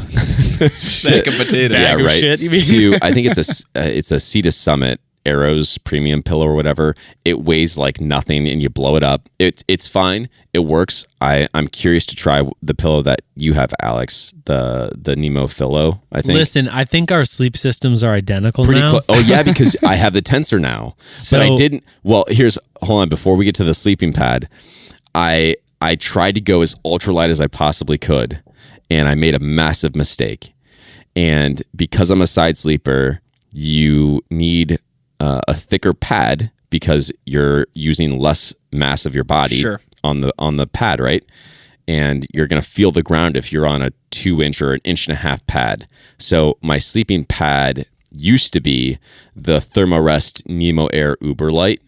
sack of potatoes. Yeah, right. Shit, you mean? To I think it's a Sea Summit Arrows premium pillow or whatever. It weighs like nothing, and you blow it up. It's fine. It works. I'm curious to try the pillow that you have, Alex, the Nemo Pillow. I think. Listen, I think our sleep systems are identical now. Oh yeah, because I have the tensor now, but I didn't. Well, hold on. Before we get to the sleeping pad, I tried to go as ultralight as I possibly could, and I made a massive mistake. And because I'm a side sleeper, you need a thicker pad because you're using less mass of your body on the pad, right? And you're going to feel the ground if you're on a 2-inch or an 1.5-inch pad. So my sleeping pad used to be the Thermarest Nemo Air Uber Light,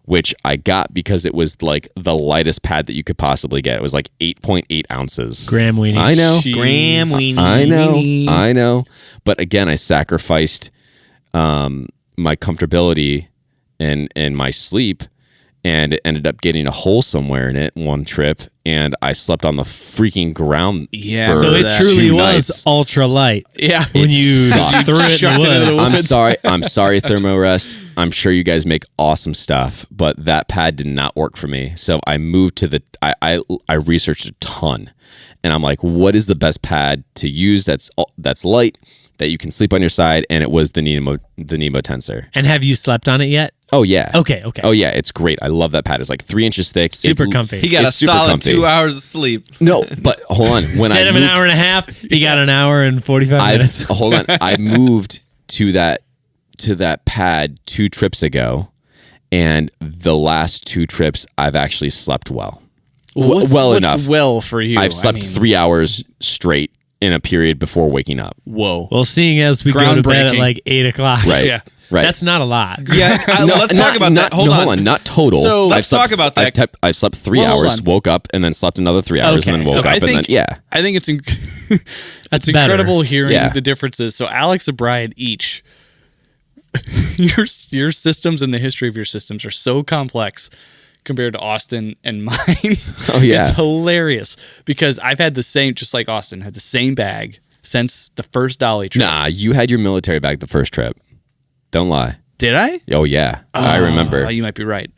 which I got because it was like the lightest pad that you could possibly get. It was like 8.8 ounces. Gram weenie. I know. Jeez. Gram weenie. I know. But again, I sacrificed my comfortability and my sleep, and it ended up getting a hole somewhere in it one trip, and I slept on the freaking ground. Yeah, so it truly was ultra light. Yeah, when you threw it in the woods. I'm sorry, Thermarest. I'm sure you guys make awesome stuff, but that pad did not work for me. So I moved to I researched a ton, and I'm like, what is the best pad to use that's light, that you can sleep on your side? And it was the Nemo Tensor. And have you slept on it yet? Oh yeah. Okay. Oh yeah, it's great. I love that pad. It's like 3 inches thick. Super comfy. He got a solid 2 hours of sleep. No, but hold on. Instead of an hour and a half, he got an hour and 45 minutes. Hold on. I moved to that pad 2 trips ago, and the last 2 trips I've actually slept well. Well enough. Well for you. I've slept 3 hours straight in a period before waking up. Whoa. Well, seeing as we go to bed at like 8 o'clock. Right. Yeah. Right. That's not a lot. Yeah, let's talk about that. Hold on. Not total. So let's talk about that. I've slept 3 hours, woke up, and then slept another 3 hours, and then woke up, and then I think it's it's incredible hearing the differences. So Alex and Brian each, your systems and the history of your systems are so complex compared to Austin and mine. Oh yeah, it's hilarious because I've had the same, just like Austin had the same bag since the first Dolly trip. Nah, you had your military bag the first trip. Don't lie. Did I? Oh, yeah. I remember. You might be right.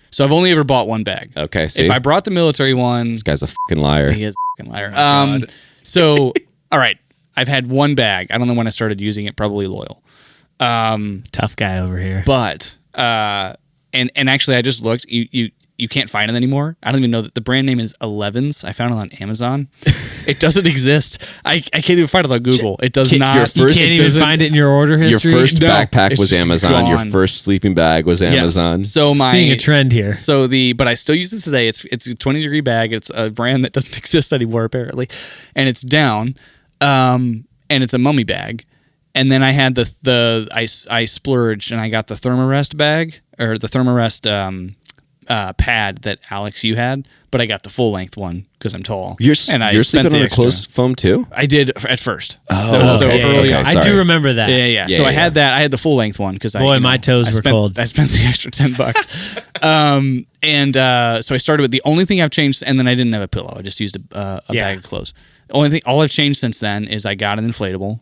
So I've only ever bought one bag. Okay, see? If I brought the military one... This guy's a fucking liar. He is a fucking liar. So, all right. I've had one bag. I don't know when I started using it. Probably loyal. Tough guy over here. But, and actually I just looked. You can't find it anymore. I don't even know that the brand name is 11s. I found it on Amazon. It doesn't exist. I can't even find it on Google. It does not. You can't even find it in your order history? Your first backpack was Amazon. Gone. Your first sleeping bag was Amazon. Yes. So seeing a trend here. But I still use it today. It's a 20-degree bag. It's a brand that doesn't exist anymore apparently, and it's down. And it's a mummy bag. And then I had I splurged and I got the Thermarest bag, or the Thermarest pad that Alex you had, but I got the full length one because I'm tall. You're sleeping on a closed foam too? I did at first. Oh, so early on. I do remember that. Yeah. So I had that. I had the full length one because my toes were cold. I spent the extra $10. So I started with the only thing I've changed, and then I didn't have a pillow. I just used a bag of clothes. All I've changed since then is I got an inflatable.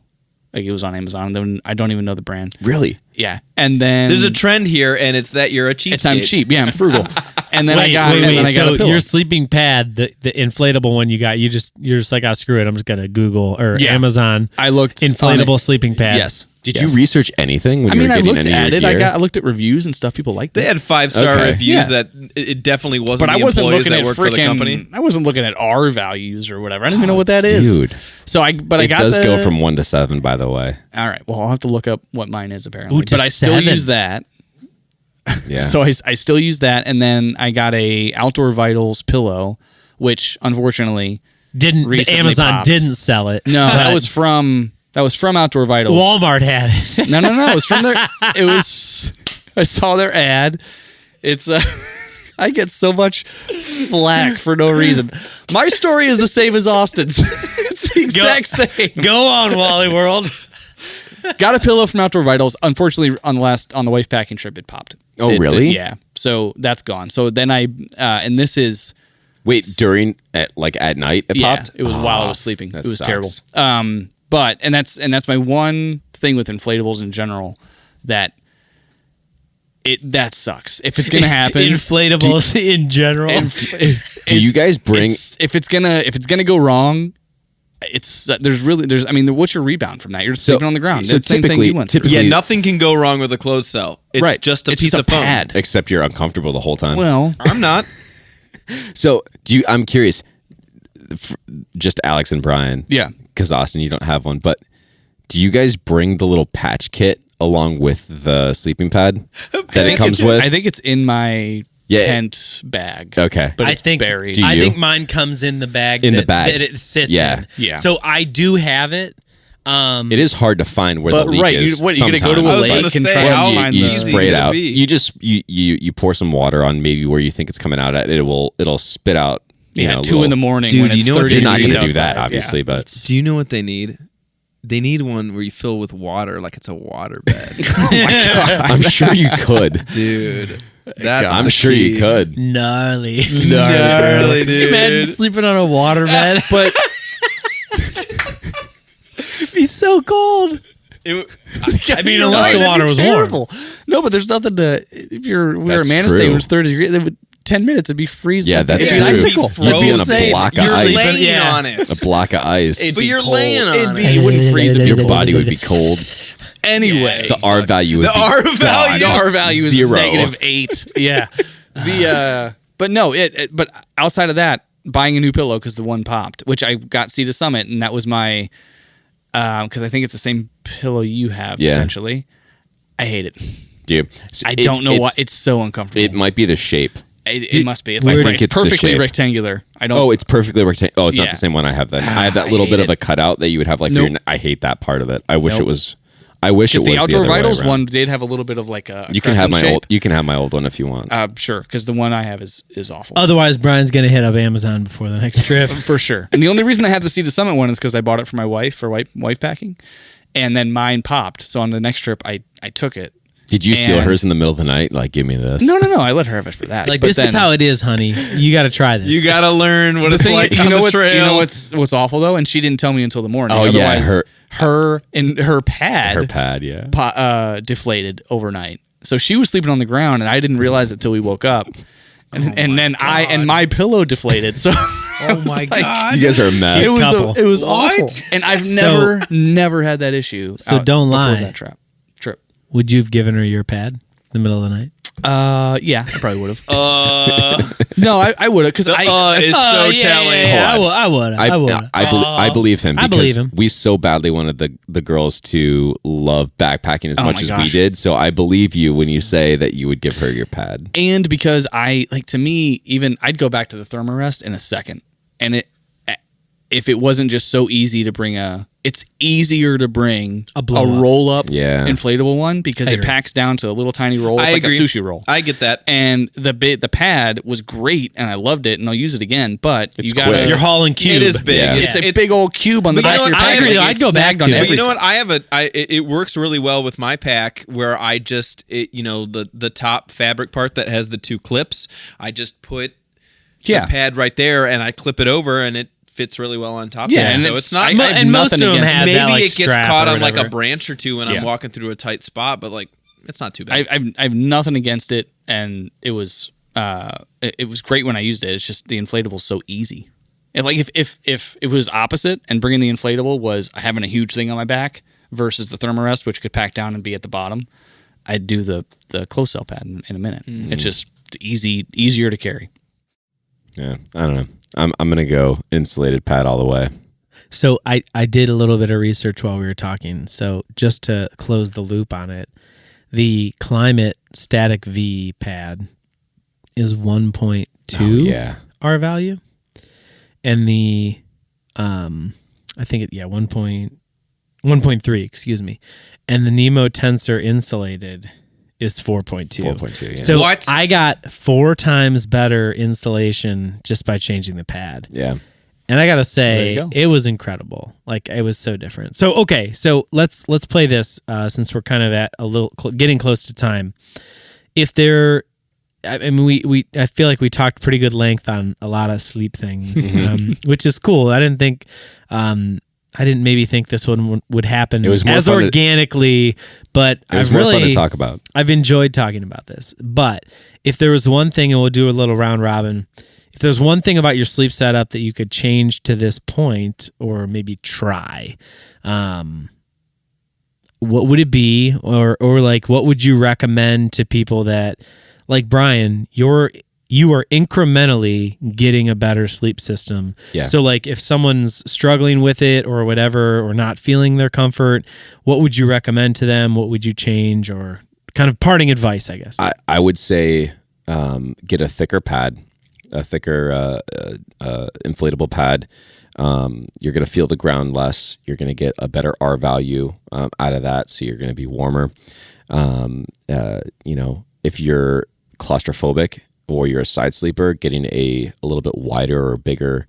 Like it was on Amazon. Then I don't even know the brand. Really? Yeah. And then there's a trend here, and it's that you're a cheapskate. I'm cheap. Yeah, I'm frugal. And then I got a pillow. Your sleeping pad, the inflatable one you got, you're just like, oh, screw it. I'm just gonna Google or Amazon. I looked inflatable sleeping pad. Yes. Did you research anything when you were getting any of your gear? I looked at reviews and stuff. People liked it. They had 5-star reviews that it definitely wasn't. But I wasn't looking at for the company. I wasn't looking at R values or whatever. I don't even know what that is, dude. So it does go from 1 to 7, by the way. All right. Well, I'll have to look up what mine is apparently. But I still use that. Yeah. So I still use that, and then I got a Outdoor Vitals pillow, which unfortunately Amazon didn't sell it. No, that was from Outdoor Vitals. Walmart had it. No. It was from their. I saw their ad. It's I get so much flack for no reason. My story is the same as Austin's. It's the exact same. Go on, Wally World. Got a pillow from Outdoor Vitals. Unfortunately, on the wife packing trip, it popped. Oh, really? Yeah. So that's gone. So then and this is. Wait, at night it popped? It was while I was sleeping. It was sucks. terrible. But that's my one thing with inflatables in general that sucks. If it's gonna happen, inflatables in general. Do you guys bring? If it's gonna go wrong, what's your rebound from that? You're sleeping on the ground. So it's the same thing you went through. Nothing can go wrong with a closed cell. It's just a piece of foam. Pad. Except you're uncomfortable the whole time. Well, I'm not. So I'm curious. Just Alex and Brian. Yeah. Because Austin, you don't have one, but do you guys bring the little patch kit along with the sleeping pad that it comes with? I think it's in my tent bag. Okay. But it's buried. I think mine comes in the bag that it sits in. Yeah. So I do have it. It is hard to find where the leak is. You're going to go to a lake and try to find you spray it out. You just you pour some water on maybe where you think it's coming out at. It'll spit out. 2 in the morning. Dude, when it's you know what? You're not going to do outside. that, obviously. But do you know what they need? They need one where you fill with water like it's a water bed. Oh my God. I'm sure you could, dude. I'm sure you could. Gnarly, dude. Can you imagine sleeping on a water bed? But it'd be so cold. Unless the water was warm. No, but there's nothing to. If we're at Manistee, it was 30 degrees. 10 minutes, it'd be freezing. Yeah, that's true. It'd be icicle. You'd be on a block of You're ice. laying on it. A block of ice. But you're laying on it. It wouldn't freeze. Your body would be cold. Anyway, the R value would be gone. The R value is 0. -8. Yeah. But no, but outside of that, buying a new pillow because the one popped, which I got Sea to Summit, and that was my because I think it's the same pillow you have potentially. I hate it. Dude, I don't know why it's so uncomfortable. It might be the shape. It must be. It's perfectly rectangular. I don't. Oh, it's perfectly rectangular. Oh, it's not the same one I have then. I have that little bit of a cutout that you would have like. I hate that part of it. I wish it was. I wish it was the Outdoor Vitals one did have a little bit of like a. You can have my old. You can have my old one if you want. Sure, because the one I have is awful. Otherwise, Brian's gonna hit up Amazon before the next trip for sure. And the only reason I had the Sea to Summit one is because I bought it for my wife for wife packing, and then mine popped. So on the next trip, I took it. Did you steal hers in the middle of the night? Like, give me this. No. I let her have it for that. Like, this is how it is, honey. You got to try this. You got to learn what it's like on the trail. You know what's awful though, and she didn't tell me until the morning. Oh yeah, her pad. Her pad, yeah. Deflated overnight. So she was sleeping on the ground, and I didn't realize it till we woke up. And then my pillow deflated. So oh my god, you guys are a mess. It was awful, and I've never had that issue. So don't lie. That trip. Would you have given her your pad in the middle of the night? Yeah, I probably would have. No, I would have because is so telling. Yeah, I would. I believe him. Because I believe him. We so badly wanted the girls to love backpacking as much as we did. So I believe you when you say that you would give her your pad. And because to me, even I'd go back to the Thermarest in a second, and if it wasn't just so easy to bring it's easier to bring a roll-up inflatable one because it packs down to a little tiny roll. It's like a sushi roll. I get that. And the pad was great, and I loved it, and I'll use it again, but you're hauling cube. It is big. Yeah. It's a big old cube on the back of your pack. I'd go back to it. But you know what? It works really well with my pack where I just, the top fabric part that has the two clips, I just put the pad right there, and I clip it over, and it fits really well on top. Yeah, of it. And so it's not. And most of them have maybe that, like, it gets strap caught or on like whatever. a branch or two when I'm walking through a tight spot, but like it's not too bad. I have nothing against it, and it was great when I used it. It's just the inflatable is so easy. And like if it was opposite and bringing the inflatable was having a huge thing on my back versus the Thermarest, which could pack down and be at the bottom, I'd do the close cell pad in a minute. Mm-hmm. It's just easier to carry. Yeah, I don't know. I'm gonna go insulated pad all the way. So I did a little bit of research while we were talking. So just to close the loop on it, the Climate Static V pad is 1.2 R value, and the I think 1.3. Excuse me, and the Nemo Tensor Insulated is 4.2. 4.2. Yeah. So what? I got 4 times better insulation just by changing the pad. Yeah. And I gotta say, it was incredible. Like, it was so different. So okay, so let's play this since we're kind of at a little getting close to time. If there, I mean, I feel like we talked pretty good length on a lot of sleep things, which is cool. I didn't maybe think this one would happen as organically, but it was more fun to talk about. I've enjoyed talking about this. But if there was one thing, and we'll do a little round robin, if there's one thing about your sleep setup that you could change to this point or maybe try, what would it be? Or like, what would you recommend to people that, like Brian, you are incrementally getting a better sleep system. Yeah. So like if someone's struggling with it or whatever, or not feeling their comfort, what would you recommend to them? What would you change, or kind of parting advice, I guess? I would say get a thicker pad, a thicker inflatable pad. You're going to feel the ground less. You're going to get a better R value out of that. So you're going to be warmer. If you're claustrophobic, or you're a side sleeper, getting a little bit wider or bigger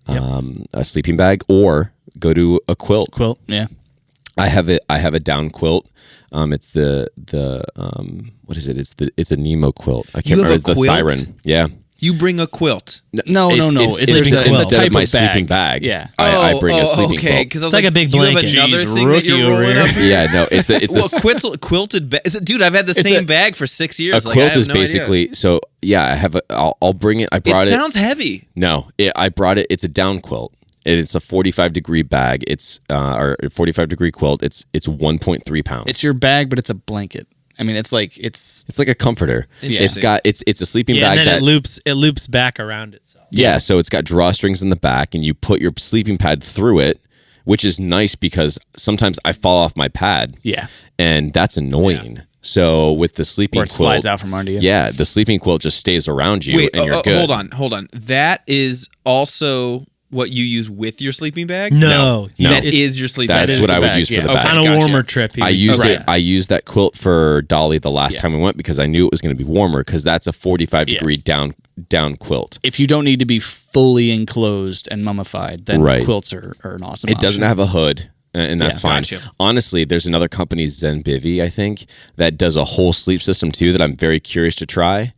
a sleeping bag, or go to a quilt. Quilt, yeah. I have a down quilt. It's the what is it? It's a Nemo quilt. I can't remember. It's the Siren. Yeah. You bring a quilt. No. It's instead of my sleeping bag. Yeah. I bring a sleeping quilt. Because it's like a big blanket. You have another thing that you're rolling up. Yeah, no, it's a quilted bag. Dude, I've had the same bag for 6 years. A quilt is basically so. Yeah, I have. I'll bring it. I brought it. It sounds heavy. No, I brought it. It's a down quilt. It's a 45-degree bag. It's or 45-degree quilt. It's 1.3 pounds. It's your bag, but it's a blanket. I mean, it's like a comforter. It's a sleeping bag and then it loops back around itself. Yeah, so it's got drawstrings in the back, and you put your sleeping pad through it, which is nice because sometimes I fall off my pad. Yeah, and that's annoying. So with the sleeping quilt, slides out from under you. Yeah, the sleeping quilt just stays around you, and you're good. Hold on. That is also what you use with your sleeping bag? No. That is your sleeping bag. That's what I would use for the bag. On a warmer trip. I used it. I used that quilt for Dolly the last time we went because I knew it was going to be warmer because that's a 45 degree down quilt. If you don't need to be fully enclosed and mummified, then quilts are an awesome option. It doesn't have a hood. And that's fine. Gotcha. Honestly, there's another company, Zenbivy, I think, that does a whole sleep system too that I'm very curious to try.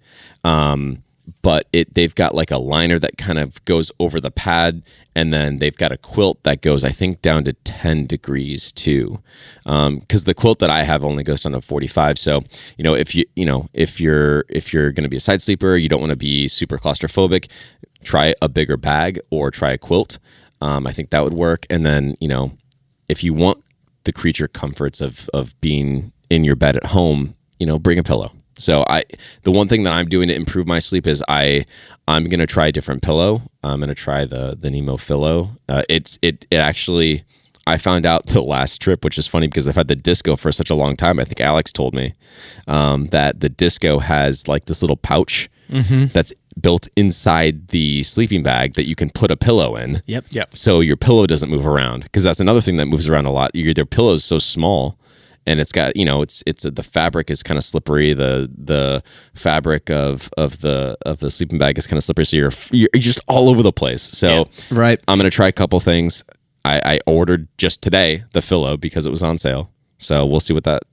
But they've got like a liner that kind of goes over the pad, and then they've got a quilt that goes, I think, down to 10 degrees too. Because the quilt that I have only goes down to 45. So if you're going to be a side sleeper, you don't want to be super claustrophobic, try a bigger bag or try a quilt. I think that would work. And then if you want the creature comforts of being in your bed at home, bring a pillow. So the one thing that I'm doing to improve my sleep is I'm going to try a different pillow. I'm going to try the Nemo Pillow. It actually, I found out the last trip, which is funny because I've had the Disco for such a long time. I think Alex told me that the Disco has like this little pouch that's built inside the sleeping bag that you can put a pillow in. Yep. So your pillow doesn't move around, because that's another thing that moves around a lot. Their pillow is so small, and it's got the fabric is kind of slippery. The fabric of the sleeping bag is kind of slippery, so you're just all over the place. So I'm gonna try a couple things. I ordered just today the Philo because it was on sale. So we'll see what that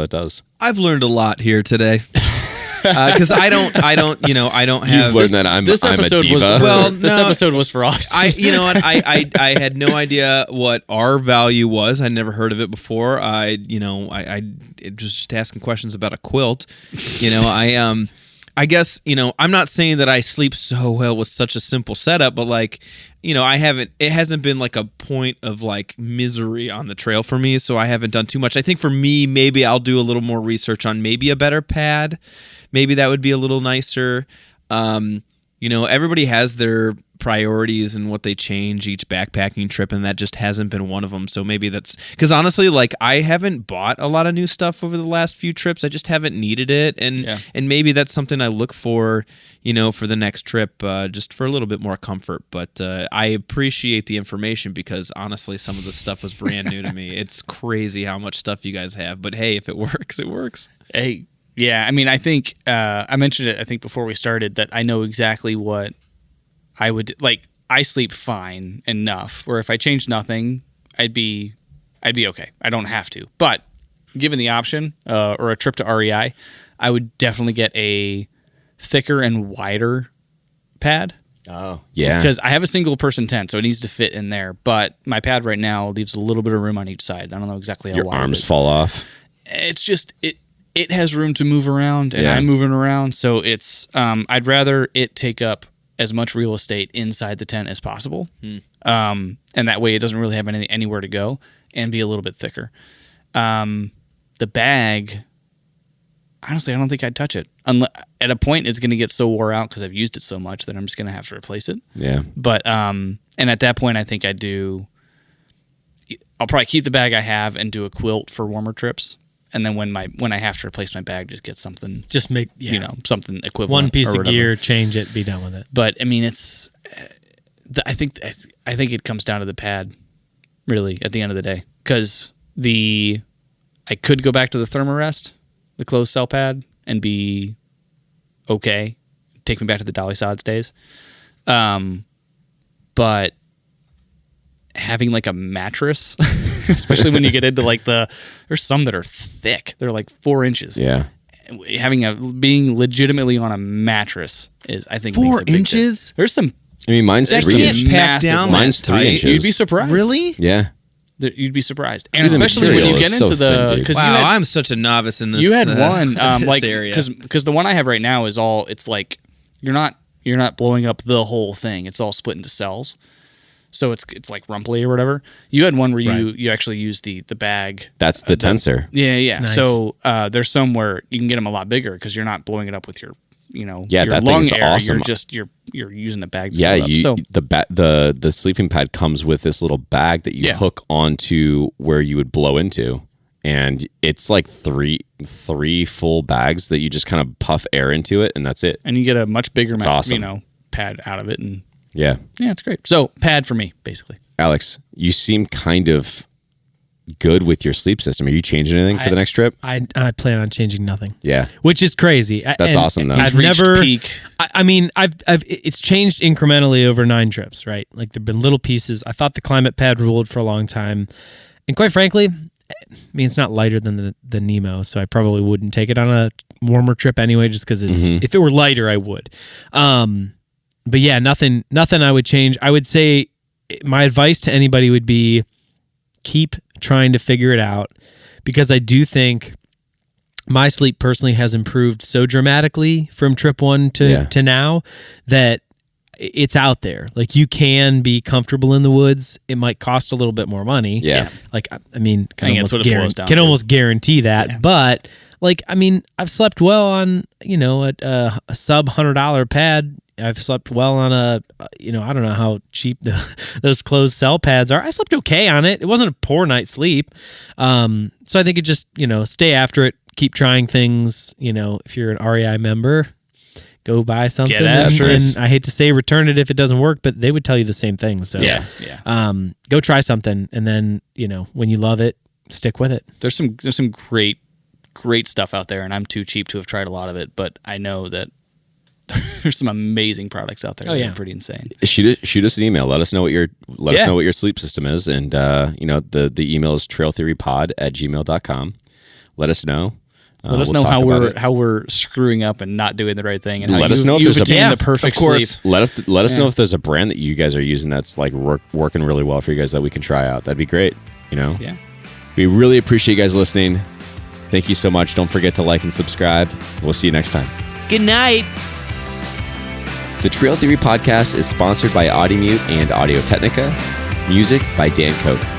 does. I've learned a lot here today. Because I don't have. You've learned that I'm a diva. This episode was for us. I had no idea what R value was. I never heard of it before. I just asking questions about a quilt. I guess, I'm not saying that I sleep so well with such a simple setup, but it hasn't been like a point of like misery on the trail for me. So I haven't done too much. I think for me, maybe I'll do a little more research on maybe a better pad. Maybe that would be a little nicer. Everybody has their priorities and what they change each backpacking trip, and that just hasn't been one of them. So maybe that's because honestly, like, I haven't bought a lot of new stuff over the last few trips. I just haven't needed it, and maybe that's something I look for, for the next trip, just for a little bit more comfort. But I appreciate the information because honestly, some of the stuff was brand new to me. It's crazy how much stuff you guys have, but hey, if it works, it works. Hey. Yeah, I mean, I think I mentioned it, I think, before we started, that I know exactly what I would like. I sleep fine enough where if I changed nothing, I'd be okay. I don't have to. But given the option or a trip to REI, I would definitely get a thicker and wider pad. Oh, yeah. Because I have a single person tent, so it needs to fit in there. But my pad right now leaves a little bit of room on each side. I don't know exactly how wide. Your arms fall off. It's just it has room to move around, and I'm moving around, so it's I'd rather it take up as much real estate inside the tent as possible, and that way it doesn't really have anywhere to go, and be a little bit thicker. The bag, honestly, I don't think I'd touch it. At a point, it's going to get so wore out because I've used it so much that I'm just going to have to replace it. Yeah. But and at that point, I think I'll probably keep the bag I have and do a quilt for warmer trips. And then when I have to replace my bag, just get something. Just make something equivalent. One piece of gear, change it, be done with it. But I mean, it's. I think it comes down to the pad, really, at the end of the day, because I could go back to the Thermarest, the closed cell pad, and be okay. Take me back to the Dolly Sods days, but having like a mattress, especially when you get into like there's some that are thick. They're like 4 inches. Yeah. Being legitimately on a mattress is, I think, 4 inches. There's some. I mean, mine's 3 inches. Mine's 3 inches. You'd be surprised. Really? Yeah. You'd be surprised, and especially when you get into because I'm such a novice in this. You had one like area because the one I have right now is all. It's like you're not blowing up the whole thing. It's all split into cells. So it's like rumply or whatever. You had one where you actually use the bag. That's the tensor. Yeah. Nice. So there's some where you can get them a lot bigger because you're not blowing it up with your your lung air. Awesome. You're using the bag. The sleeping pad comes with this little bag that you hook onto where you would blow into, and it's like three full bags that you just kind of puff air into it, and that's it. And you get a much bigger, awesome. Pad out of it, and yeah, it's great. So pad for me, basically. Alex, you seem kind of good with your sleep system. Are you changing anything for the next trip? I plan on changing nothing. Yeah, which is crazy. That's awesome though. I've never peak. I mean, I've it's changed incrementally over 9 trips, right? Like there've been little pieces. I thought the climate pad ruled for a long time, and quite frankly, I mean, it's not lighter than the Nemo, so I probably wouldn't take it on a warmer trip anyway, just because it's if it were lighter, I would. But yeah, nothing I would change. I would say my advice to anybody would be keep trying to figure it out, because I do think my sleep personally has improved so dramatically from trip 1 to now that it's out there. Like you can be comfortable in the woods. It might cost a little bit more money. Yeah. Like, I mean, can almost guarantee that. Yeah. But like, I mean, I've slept well on, a sub $100 pad. I've slept well on a, I don't know how cheap those closed cell pads are. I slept okay on it. It wasn't a poor night's sleep. So I think it just, stay after it, keep trying things. If you're an REI member, go buy something. Get after it. And I hate to say return it if it doesn't work, but they would tell you the same thing. So go try something. And then, when you love it, stick with it. There's some great stuff out there, and I'm too cheap to have tried a lot of it, but I know that there's some amazing products out there that are pretty insane. Shoot us an email. Let us know what your sleep system is, and the email is trailtheorypod@gmail.com. Let us know. Let us know how we're screwing up and not doing the right thing, and let us know if there's the perfect sleep. Let us know if there's a brand that you guys are using that's like working really well for you guys that we can try out. That'd be great. Yeah. We really appreciate you guys listening. Thank you so much. Don't forget to like and subscribe. We'll see you next time. Good night. The Trail Theory Podcast is sponsored by Audimute and Audio Technica. Music by Dan Koch.